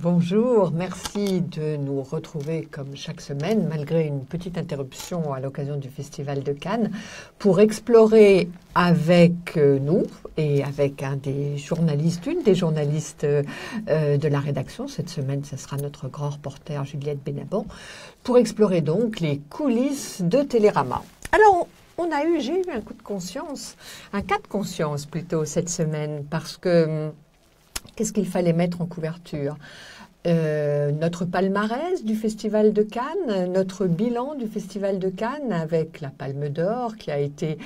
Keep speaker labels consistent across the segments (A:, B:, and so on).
A: Bonjour, merci de nous retrouver comme chaque semaine, malgré une petite interruption à l'occasion du Festival de Cannes, pour explorer avec nous et avec une des journalistes de la rédaction. Cette semaine, ce sera notre grand reporter Juliette Benabon, pour explorer donc les coulisses de Télérama. Alors, j'ai eu un coup de conscience, un cas de conscience plutôt cette semaine, parce que qu'est-ce qu'il fallait mettre en couverture ? Notre palmarès du Festival de Cannes, notre bilan du Festival de Cannes avec la Palme d'Or qui a été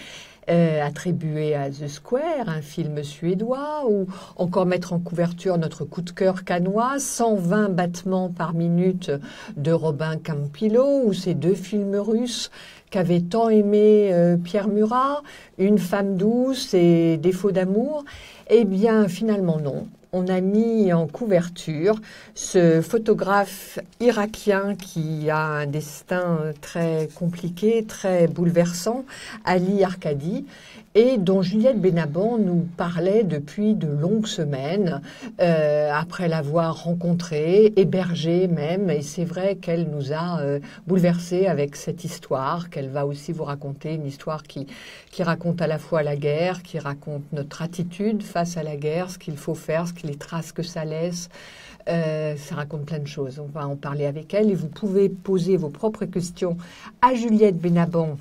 A: attribuée à The Square, un film suédois, ou encore mettre en couverture notre coup de cœur cannois, 120 battements par minute de Robin Campillo, ou ces deux films russes qu'avait tant aimé Pierre Murat, Une femme douce et Défaut d'amour. Eh bien, finalement non. On a mis en couverture ce photographe irakien qui a un destin très compliqué, très bouleversant, Ali Arkadi, et dont Juliette Benabon nous parlait depuis de longues semaines, après l'avoir rencontré, hébergé même, et c'est vrai qu'elle nous a bouleversés avec cette histoire, qu'elle va aussi vous raconter, une histoire qui raconte à la fois la guerre, qui raconte notre attitude face à la guerre, ce qu'il faut faire, les traces que ça laisse. Ça raconte plein de choses. On va en parler avec elle et vous pouvez poser vos propres questions à Juliette Benabon.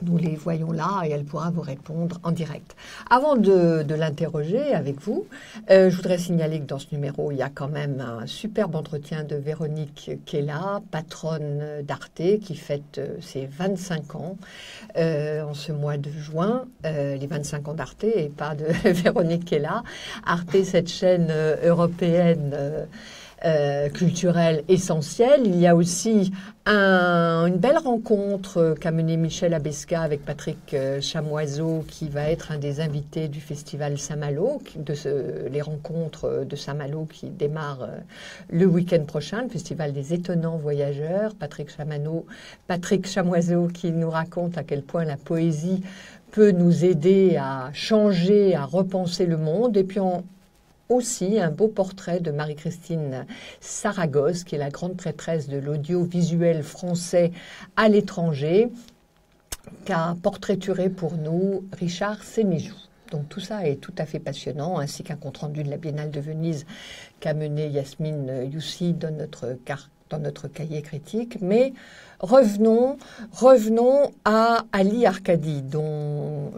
A: Nous les voyons là et elle pourra vous répondre en direct. Avant de l'interroger avec vous, je voudrais signaler que dans ce numéro, il y a quand même un superbe entretien de Véronique Kella, patronne d'Arte, qui fête ses 25 ans en ce mois de juin. Les 25 ans d'Arte et pas de Véronique Kella. Arte, cette chaîne européenne culturelle essentielle. Il y a aussi une belle rencontre qu'a menée Michel Abesca avec Patrick Chamoiseau, qui va être un des invités du festival Saint-Malo, les rencontres de Saint-Malo qui démarrent le week-end prochain, le festival des étonnants voyageurs. Patrick Chamoiseau qui nous raconte à quel point la poésie peut nous aider à changer, à repenser le monde. Et puis aussi un beau portrait de Marie-Christine Saragosse, qui est la grande prêtresse de l'audiovisuel français à l'étranger, qu'a portraituré pour nous Richard Séméjou. Donc tout ça est tout à fait passionnant, ainsi qu'un compte-rendu de la Biennale de Venise qu'a mené Yasmine Youssi dans notre cahier critique. Mais revenons à Ali Arkadi, dont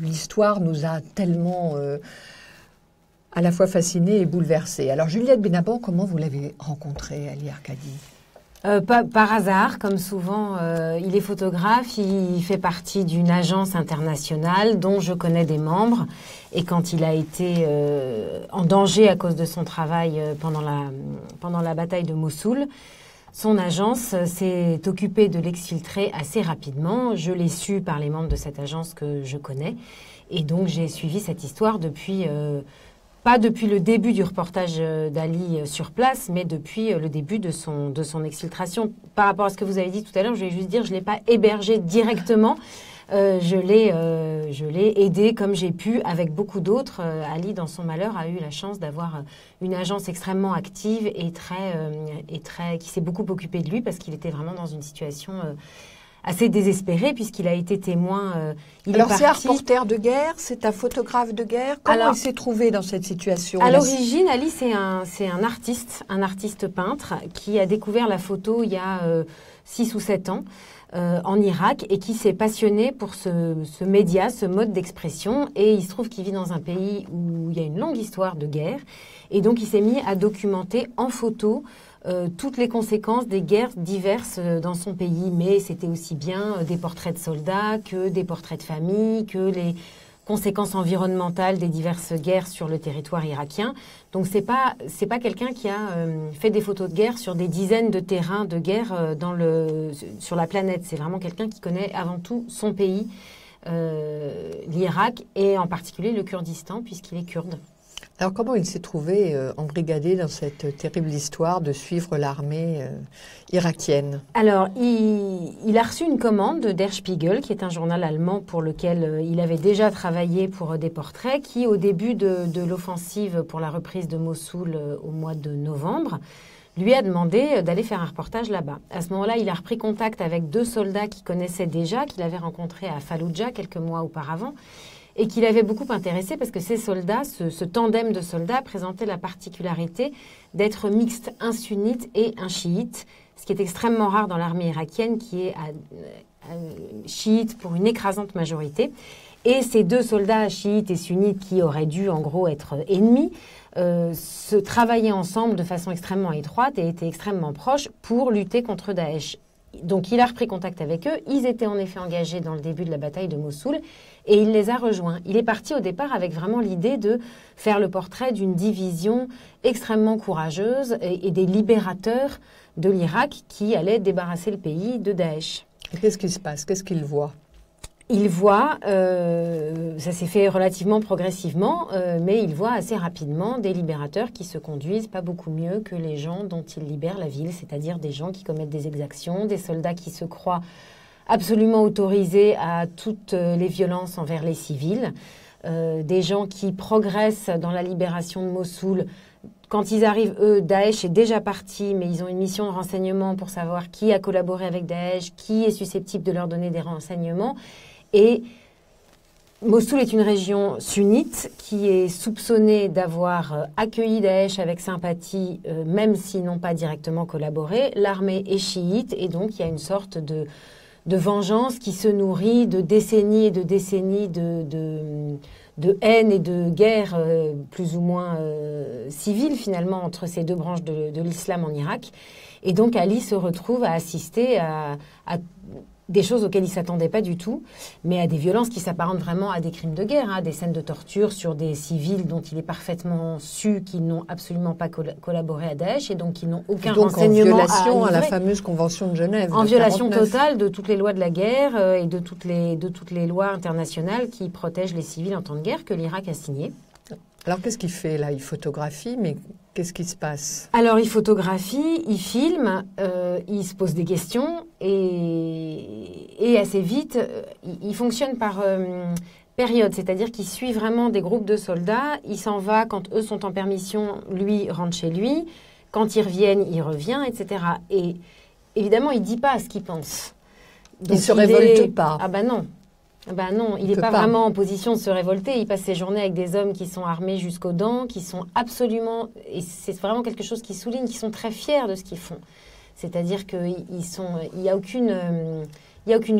A: l'histoire nous a tellement à la fois fascinée et bouleversée. Alors, Juliette Benabon, comment vous l'avez rencontré, Ali Arkadi ?
B: Par hasard, comme souvent. Il est photographe, il fait partie d'une agence internationale dont je connais des membres. Et quand il a été en danger à cause de son travail pendant la bataille de Mossoul, son agence s'est occupée de l'exfiltrer assez rapidement. Je l'ai su par les membres de cette agence que je connais. Et donc, j'ai suivi cette histoire depuis... pas depuis le début du reportage d'Ali sur place, mais depuis le début de son exfiltration. Par rapport à ce que vous avez dit tout à l'heure, je vais juste dire, je ne l'ai pas hébergé directement. Je l'ai aidé comme j'ai pu avec beaucoup d'autres. Ali, dans son malheur, a eu la chance d'avoir une agence extrêmement active et qui s'est beaucoup occupée de lui parce qu'il était vraiment dans une situation assez désespéré puisqu'il a été témoin.
A: Alors c'est un reporter de guerre, c'est un photographe de guerre. Comment il s'est trouvé dans cette situation?
B: À l'origine, Ali, c'est un artiste peintre qui a découvert la photo il y a 6 ou 7 ans en Irak et qui s'est passionné pour ce média, ce mode d'expression. Et il se trouve qu'il vit dans un pays où il y a une longue histoire de guerre. Et donc il s'est mis à documenter en photo toutes les conséquences des guerres diverses dans son pays. Mais c'était aussi bien des portraits de soldats que des portraits de famille, que les conséquences environnementales des diverses guerres sur le territoire irakien. Donc c'est pas quelqu'un qui a fait des photos de guerre sur des dizaines de terrains de guerre sur la planète. C'est vraiment quelqu'un qui connaît avant tout son pays, l'Irak, et en particulier le Kurdistan, puisqu'il est kurde.
A: Alors, comment il s'est trouvé embrigadé dans cette terrible histoire de suivre l'armée irakienne?
B: Alors, il a reçu une commande de Der Spiegel, qui est un journal allemand pour lequel il avait déjà travaillé pour des portraits, qui, au début de l'offensive pour la reprise de Mossoul au mois de novembre, lui a demandé d'aller faire un reportage là-bas. À ce moment-là, il a repris contact avec 2 soldats qu'il connaissait déjà, qu'il avait rencontrés à Fallujah quelques mois auparavant, et qu'il avait beaucoup intéressé parce que ces soldats, ce tandem de soldats, présentait la particularité d'être mixte, un sunnite et un chiite, ce qui est extrêmement rare dans l'armée irakienne, qui est chiite pour une écrasante majorité. Et ces 2 soldats chiites et sunnites qui auraient dû en gros être ennemis, se travaillaient ensemble de façon extrêmement étroite et étaient extrêmement proches pour lutter contre Daesh. Donc il a repris contact avec eux, ils étaient en effet engagés dans le début de la bataille de Mossoul et il les a rejoints. Il est parti au départ avec vraiment l'idée de faire le portrait d'une division extrêmement courageuse et des libérateurs de l'Irak qui allaient débarrasser le pays de Daesh.
A: Qu'est-ce qui se passe? Qu'est-ce qu'il voit?
B: Il voit, ça s'est fait relativement progressivement, mais il voit assez rapidement des libérateurs qui se conduisent pas beaucoup mieux que les gens dont ils libèrent la ville, c'est-à-dire des gens qui commettent des exactions, des soldats qui se croient absolument autorisés à toutes les violences envers les civils, des gens qui progressent dans la libération de Mossoul. Quand ils arrivent, eux, Daesh est déjà parti, mais ils ont une mission de renseignement pour savoir qui a collaboré avec Daesh, qui est susceptible de leur donner des renseignements. Et Mossoul est une région sunnite qui est soupçonnée d'avoir accueilli Daesh avec sympathie, même s'ils n'ont pas directement collaboré. L'armée est chiite et donc il y a une sorte de vengeance qui se nourrit de décennies et de décennies de haine et de guerre plus ou moins civile finalement entre ces 2 branches de l'islam en Irak. Et donc Ali se retrouve à assister à des choses auxquelles il ne s'attendait pas du tout, mais à des violences qui s'apparentent vraiment à des crimes de guerre, hein, des scènes de torture sur des civils dont il est parfaitement su qu'ils n'ont absolument pas collaboré à Daesh et donc ils n'ont aucun renseignement
A: en violation à la fameuse Convention de Genève.
B: En violation totale de toutes les lois de la guerre et de toutes les lois internationales qui protègent les civils en temps de guerre que l'Irak a signées.
A: Alors, qu'est-ce qu'il fait là? Il photographie, mais qu'est-ce qui se passe?
B: Alors, il photographie, il filme, il se pose des questions et assez vite, il fonctionne par période, c'est-à-dire qu'il suit vraiment des groupes de soldats, il s'en va quand eux sont en permission, lui rentre chez lui, quand ils reviennent, il revient, etc. Et évidemment, il ne dit pas ce qu'il pense.
A: Donc, il ne se révolte pas.
B: Ah ben non. Ben non, il n'est pas vraiment en position de se révolter. Il passe ses journées avec des hommes qui sont armés jusqu'aux dents, qui sont absolument, et c'est vraiment quelque chose qui souligne, qui sont très fiers de ce qu'ils font. C'est-à-dire qu'il n'y a aucune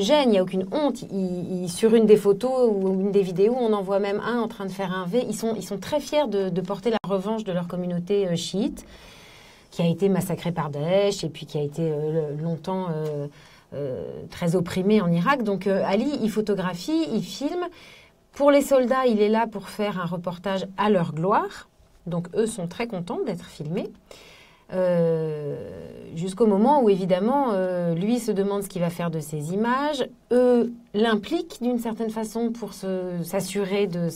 B: gêne, il n'y a aucune honte. Sur une des photos ou une des vidéos, on en voit même un en train de faire un V. Ils sont très fiers de porter la revanche de leur communauté chiite, qui a été massacrée par Daesh et puis qui a été longtemps très opprimé en Irak. Donc Ali, il photographie, il filme. Pour les soldats, il est là pour faire un reportage à leur gloire. Donc eux sont très contents d'être filmés. Jusqu'au moment où, évidemment, lui se demande ce qu'il va faire de ces images. Eux l'impliquent d'une certaine façon pour s'assurer de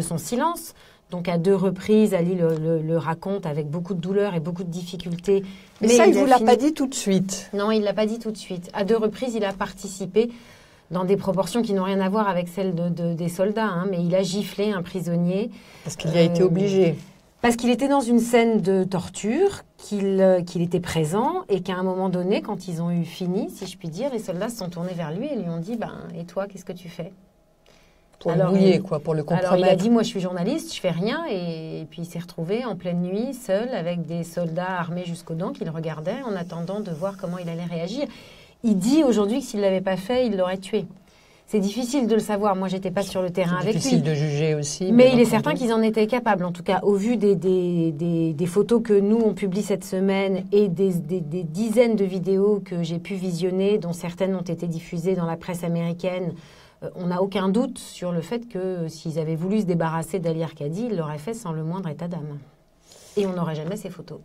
B: son silence. Donc, à 2 reprises, Ali le raconte avec beaucoup de douleur et beaucoup de difficultés.
A: Mais ça, il ne vous l'a pas dit tout de suite.
B: Non, il ne l'a pas dit tout de suite. À 2 reprises, il a participé dans des proportions qui n'ont rien à voir avec celles des soldats. Hein, mais il a giflé un prisonnier.
A: Parce qu'il y a été obligé.
B: Parce qu'il était dans une scène de torture, qu'il était présent et qu'à un moment donné, quand ils ont eu fini, si je puis dire, les soldats se sont tournés vers lui et lui ont dit « Et toi, qu'est-ce que tu fais ?»
A: Pour le mouiller, quoi, pour le compromettre.
B: Alors, il a dit, moi, je suis journaliste, je fais rien. Et puis, il s'est retrouvé en pleine nuit, seul, avec des soldats armés jusqu'aux dents qui le regardaient en attendant de voir comment il allait réagir. Il dit aujourd'hui que s'il ne l'avait pas fait, il l'aurait tué. C'est difficile de le savoir. Moi, j'étais pas sur le terrain avec lui.
A: C'est difficile de juger aussi.
B: Mais il est certain qu'ils en étaient capables. En tout cas, au vu des photos que nous, on publie cette semaine et des dizaines de vidéos que j'ai pu visionner, dont certaines ont été diffusées dans la presse américaine, on n'a aucun doute sur le fait que s'ils avaient voulu se débarrasser d'Ali Arkadi, ils l'auraient fait sans le moindre état d'âme. Et on n'aurait jamais ces photos.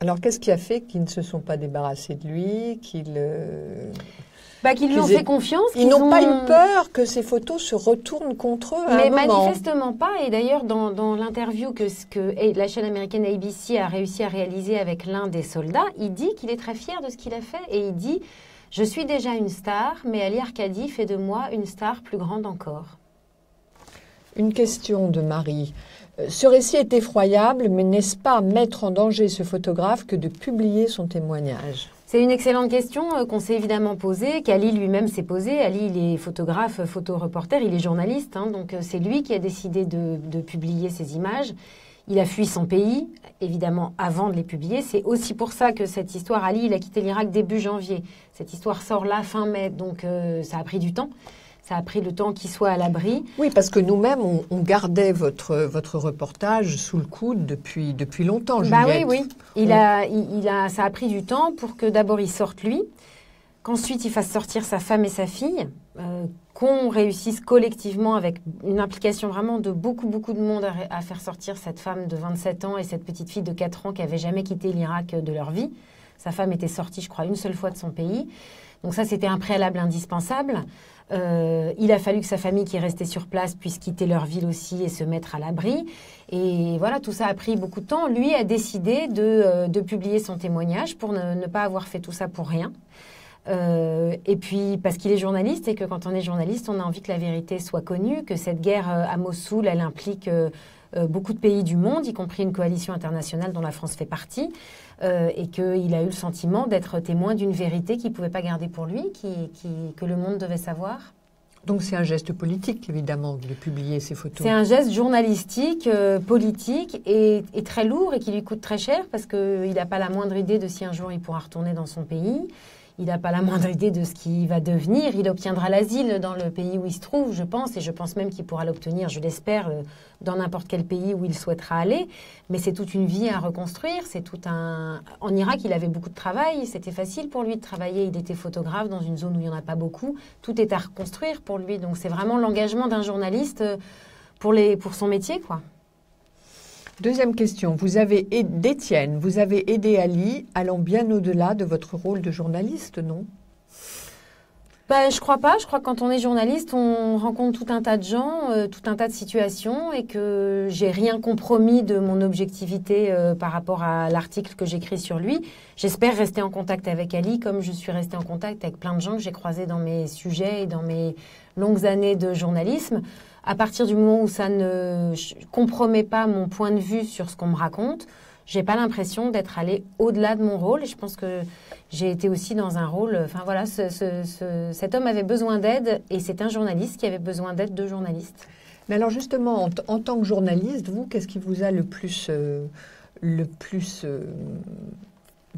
A: Alors, qu'est-ce qui a fait qu'ils ne se sont pas débarrassés de lui,
B: qu'ils lui ont fait confiance.
A: Ils n'ont pas eu peur que ces photos se retournent contre eux à un moment.
B: Mais manifestement pas. Et d'ailleurs, dans l'interview que la chaîne américaine ABC a réussi à réaliser avec l'un des soldats, il dit qu'il est très fier de ce qu'il a fait. Et il dit « Je suis déjà une star, mais Ali Arkadi fait de moi une star plus grande encore. »
A: Une question de Marie. Ce récit est effroyable, mais n'est-ce pas mettre en danger ce photographe que de publier son témoignage?
B: C'est une excellente question qu'on s'est évidemment posée, qu'Ali lui-même s'est posée. Ali, il est photographe, photoreporter, il est journaliste, donc c'est lui qui a décidé de publier ces images. Il a fui son pays, évidemment, avant de les publier. C'est aussi pour ça que cette histoire, Ali, il a quitté l'Irak début janvier. Cette histoire sort là, fin mai, donc ça a pris du temps. Ça a pris le temps qu'il soit à l'abri.
A: Oui, parce que nous-mêmes, on gardait votre reportage sous le coude depuis longtemps, Juliette.
B: Oui. Ça a pris du temps pour que d'abord il sorte lui, qu'ensuite il fasse sortir sa femme et sa fille, qu'on réussisse collectivement avec une implication vraiment de beaucoup de monde à faire sortir cette femme de 27 ans et cette petite fille de 4 ans qui n'avait jamais quitté l'Irak de leur vie. Sa femme était sortie, je crois, une seule fois de son pays. Donc ça, c'était un préalable indispensable. Il a fallu que sa famille qui est restée sur place puisse quitter leur ville aussi et se mettre à l'abri. Et voilà, tout ça a pris beaucoup de temps. Lui a décidé de publier son témoignage pour ne pas avoir fait tout ça pour rien. Et puis parce qu'il est journaliste et que quand on est journaliste, on a envie que la vérité soit connue, que cette guerre à Mossoul, elle implique beaucoup de pays du monde, y compris une coalition internationale dont la France fait partie, et qu'il a eu le sentiment d'être témoin d'une vérité qu'il ne pouvait pas garder pour lui, que le monde devait savoir.
A: Donc c'est un geste politique, évidemment, de publier ces photos.
B: C'est un geste journalistique, politique, et très lourd, et qui lui coûte très cher, parce qu'il n'a pas la moindre idée de si un jour il pourra retourner dans son pays. Il n'a pas la moindre idée de ce qu'il va devenir. Il obtiendra l'asile dans le pays où il se trouve, je pense, et je pense même qu'il pourra l'obtenir, je l'espère, dans n'importe quel pays où il souhaitera aller. Mais c'est toute une vie à reconstruire. En Irak, il avait beaucoup de travail. C'était facile pour lui de travailler. Il était photographe dans une zone où il n'y en a pas beaucoup. Tout est à reconstruire pour lui. Donc c'est vraiment l'engagement d'un journaliste pour son métier, quoi.
A: Deuxième question, d'Étienne, vous avez aidé Ali allant bien au-delà de votre rôle de journaliste, non?
B: Je crois pas. Je crois que quand on est journaliste, on rencontre tout un tas de gens, tout un tas de situations, et que j'ai rien compromis de mon objectivité par rapport à l'article que j'écris sur lui. J'espère rester en contact avec Ali, comme je suis restée en contact avec plein de gens que j'ai croisés dans mes sujets et dans mes longues années de journalisme. À partir du moment où ça ne compromet pas mon point de vue sur ce qu'on me raconte, j'ai pas l'impression d'être allée au-delà de mon rôle. Et je pense que j'ai été aussi dans un rôle... Enfin voilà, cet homme avait besoin d'aide, et c'est un journaliste qui avait besoin d'aide de journalistes.
A: Mais alors justement, en tant que journaliste, vous, qu'est-ce qui vous a le plus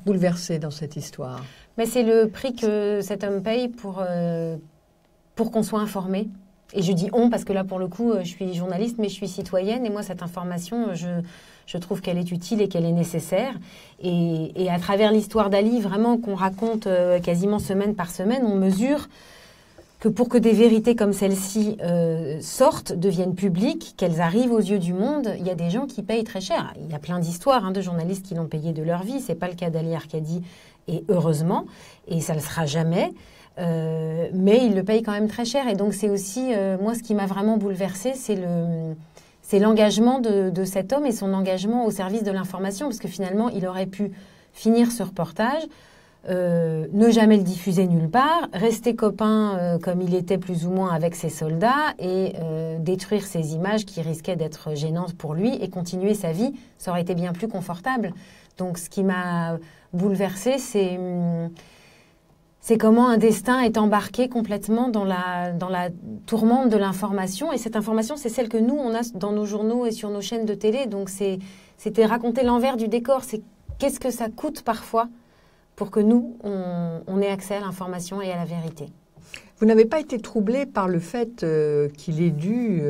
A: bouleversé dans cette histoire?
B: Mais c'est le prix que cet homme paye pour qu'on soit informé. Et je dis « on » parce que là, pour le coup, je suis journaliste, mais je suis citoyenne. Et moi, cette information, je trouve qu'elle est utile et qu'elle est nécessaire. Et à travers l'histoire d'Ali, vraiment, qu'on raconte quasiment semaine par semaine, on mesure que pour que des vérités comme celle-ci sortent, deviennent publiques, qu'elles arrivent aux yeux du monde, il y a des gens qui payent très cher. Il y a plein d'histoires de journalistes qui l'ont payé de leur vie. C'est pas le cas d'Ali Arkadi, et heureusement. Et ça ne le sera jamais. Mais il le paye quand même très cher. Et donc c'est aussi, moi, ce qui m'a vraiment bouleversée, c'est l'engagement de cet homme et son engagement au service de l'information, parce que finalement, il aurait pu finir ce reportage, ne jamais le diffuser nulle part, rester copain comme il était plus ou moins avec ses soldats, et détruire ces images qui risquaient d'être gênantes pour lui, et continuer sa vie. Ça aurait été bien plus confortable. Donc ce qui m'a bouleversée, c'est comment un destin est embarqué complètement dans la tourmente de l'information. Et cette information, c'est celle que nous, on a dans nos journaux et sur nos chaînes de télé. Donc, c'était raconter l'envers du décor. C'est qu'est-ce que ça coûte parfois pour que nous, on ait accès à l'information et à la vérité.
A: Vous n'avez pas été troublé par le fait qu'il ait dû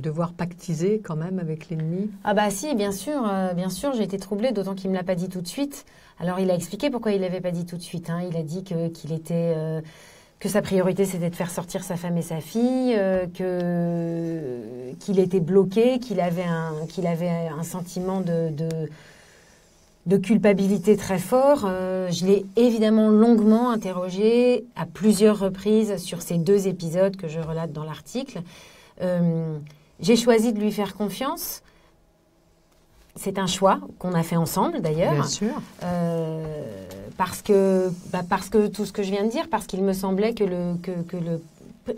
A: devoir pactiser quand même avec l'ennemi?
B: Ah bah si, bien sûr, j'ai été troublée, d'autant qu'il ne me l'a pas dit tout de suite. Alors il a expliqué pourquoi il l'avait pas dit tout de suite. Il a dit que sa priorité c'était de faire sortir sa femme et sa fille, qu'il était bloqué, qu'il avait un sentiment de culpabilité très fort. Je l'ai évidemment longuement interrogé à plusieurs reprises sur ces 2 épisodes que je relate dans l'article. J'ai choisi de lui faire confiance. C'est un choix qu'on a fait ensemble d'ailleurs.
A: Bien sûr.
B: Parce que tout ce que je viens de dire, parce qu'il me semblait que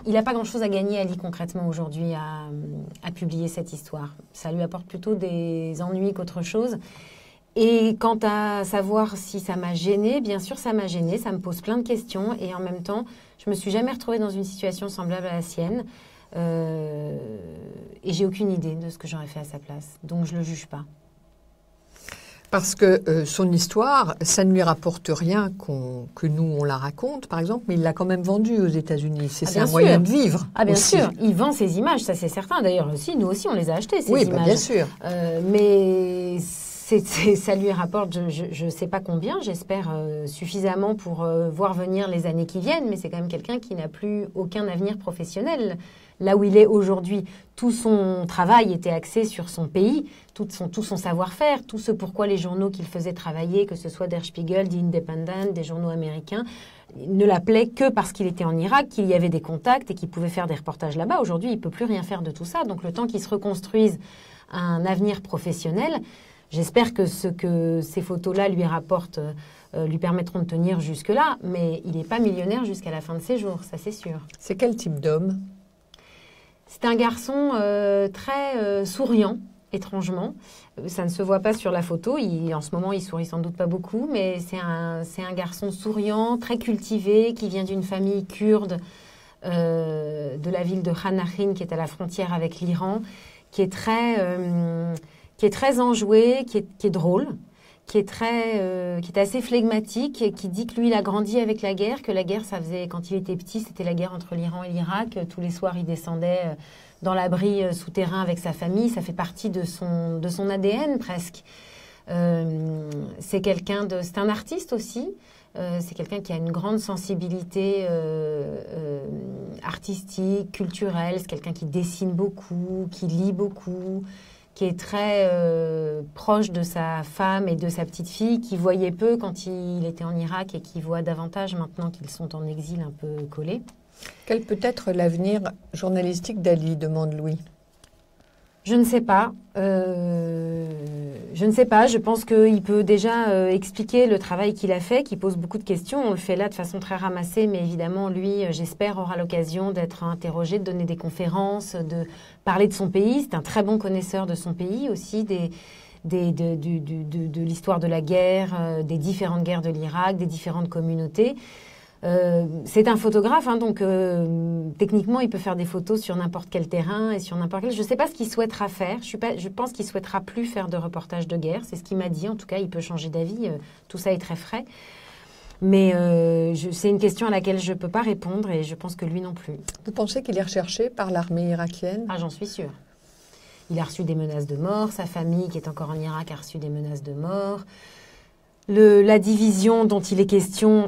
B: il n'a pas grand-chose à gagner, Ali, concrètement aujourd'hui à publier cette histoire. Ça lui apporte plutôt des ennuis qu'autre chose. Et quant à savoir si ça m'a gênée, bien sûr ça m'a gênée, ça me pose plein de questions. Et en même temps, je me suis jamais retrouvée dans une situation semblable à la sienne. Et j'ai aucune idée de ce que j'aurais fait à sa place. Donc je le juge pas.
A: Parce que son histoire, ça ne lui rapporte rien que nous, on la raconte, par exemple, mais il l'a quand même vendue aux États-Unis. C'est un moyen de vivre.
B: Ah, bien
A: aussi.
B: sûr. Il vend ses images, ça c'est certain. D'ailleurs, aussi, nous aussi, on les a achetées, ces images.
A: Oui, bien sûr.
B: Mais ça lui rapporte, je ne sais pas combien, j'espère suffisamment pour voir venir les années qui viennent, mais c'est quand même quelqu'un qui n'a plus aucun avenir professionnel. Là où il est aujourd'hui, tout son travail était axé sur son pays, tout son savoir-faire, tout ce pourquoi les journaux qu'il faisait travailler, que ce soit Der Spiegel, The Independent, des journaux américains, ne l'appelaient que parce qu'il était en Irak, qu'il y avait des contacts et qu'il pouvait faire des reportages là-bas. Aujourd'hui, il ne peut plus rien faire de tout ça. Donc le temps qu'il se reconstruise un avenir professionnel, j'espère que ce que ces photos-là lui rapportent lui permettront de tenir jusque-là, mais il n'est pas millionnaire jusqu'à la fin de ses jours, ça c'est sûr.
A: C'est quel type d'homme ?
B: C'est un garçon très souriant, étrangement. Ça ne se voit pas sur la photo. En ce moment, il sourit sans doute pas beaucoup, mais c'est un garçon souriant, très cultivé, qui vient d'une famille kurde de la ville de Khanakhin, qui est à la frontière avec l'Iran, qui est très enjoué, qui est drôle, qui est assez flegmatique et qui dit que lui, il a grandi avec la guerre, que la guerre, ça faisait, quand il était petit, c'était la guerre entre l'Iran et l'Irak. Tous les soirs, il descendait dans l'abri souterrain avec sa famille. Ça fait partie de son ADN presque. C'est un artiste aussi. C'est quelqu'un qui a une grande sensibilité artistique, culturelle. C'est quelqu'un qui dessine beaucoup, qui lit beaucoup, qui est très proche de sa femme et de sa petite fille, qui voyait peu quand il était en Irak et qui voit davantage maintenant qu'ils sont en exil un peu collés.
A: Quel peut être l'avenir journalistique d'Ali, demande Louis.
B: Je ne sais pas. Je pense qu'il peut déjà expliquer le travail qu'il a fait, qui pose beaucoup de questions. On le fait là de façon très ramassée, mais évidemment, lui, j'espère, aura l'occasion d'être interrogé, de donner des conférences, de parler de son pays. C'est un très bon connaisseur de son pays aussi, de l'histoire de la guerre, des différentes guerres de l'Irak, des différentes communautés. C'est un photographe, hein, donc techniquement, il peut faire des photos sur n'importe quel terrain et sur n'importe quel... Je ne sais pas ce qu'il souhaitera faire. Je pense qu'il ne souhaitera plus faire de reportage de guerre. C'est ce qu'il m'a dit. En tout cas, il peut changer d'avis. Tout ça est très frais. Mais c'est une question à laquelle je ne peux pas répondre et je pense que lui non plus.
A: Vous pensez qu'il est recherché par l'armée irakienne ?
B: Ah, j'en suis sûre. Il a reçu des menaces de mort. Sa famille, qui est encore en Irak, a reçu des menaces de mort. La division dont il est question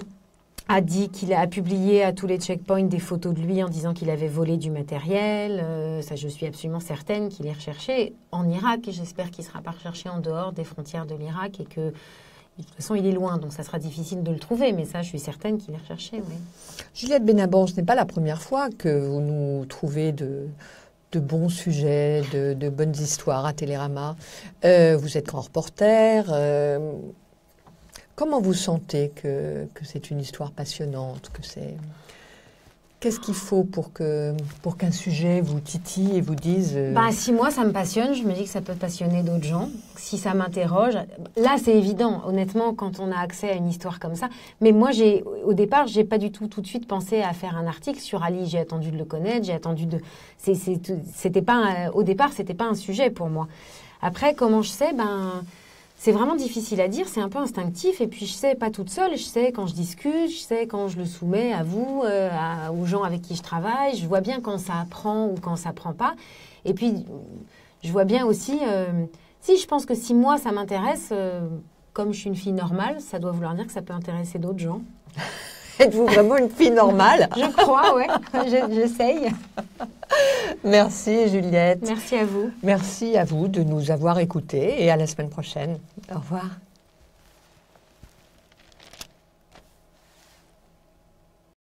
B: a dit qu'il a publié à tous les checkpoints des photos de lui en disant qu'il avait volé du matériel. Ça, je suis absolument certaine qu'il est recherché en Irak. Et j'espère qu'il ne sera pas recherché en dehors des frontières de l'Irak et que, de toute façon, il est loin, donc ça sera difficile de le trouver. Mais ça, je suis certaine qu'il est recherché, oui.
A: Juliette Benaban, ce n'est pas la première fois que vous nous trouvez de bons sujets, de bonnes histoires à Télérama. Vous êtes grand reporter. Comment vous sentez que c'est une histoire passionnante, Qu'est-ce qu'il faut pour qu'un sujet vous titille et vous dise...
B: Si moi, ça me passionne, je me dis que ça peut passionner d'autres gens. Si ça m'interroge... Là, c'est évident, honnêtement, quand on a accès à une histoire comme ça. Mais moi, au départ, je n'ai pas du tout de suite pensé à faire un article sur Ali. J'ai attendu de le connaître, j'ai attendu de... Au départ, ce n'était pas un sujet pour moi. Après, comment je sais c'est vraiment difficile à dire, c'est un peu instinctif. Et puis, je sais pas toute seule, je sais quand je discute, je sais quand je le soumets à vous, aux gens avec qui je travaille. Je vois bien quand ça prend ou quand ça prend pas. Et puis, je vois bien aussi... je pense que si moi, ça m'intéresse, comme je suis une fille normale, ça doit vouloir dire que ça peut intéresser d'autres gens.
A: Êtes-vous vraiment une fille normale ?
B: Je crois, ouais. J'essaye.
A: Merci Juliette.
B: Merci à vous.
A: Merci à vous de nous avoir écoutés et à la semaine prochaine. Au revoir.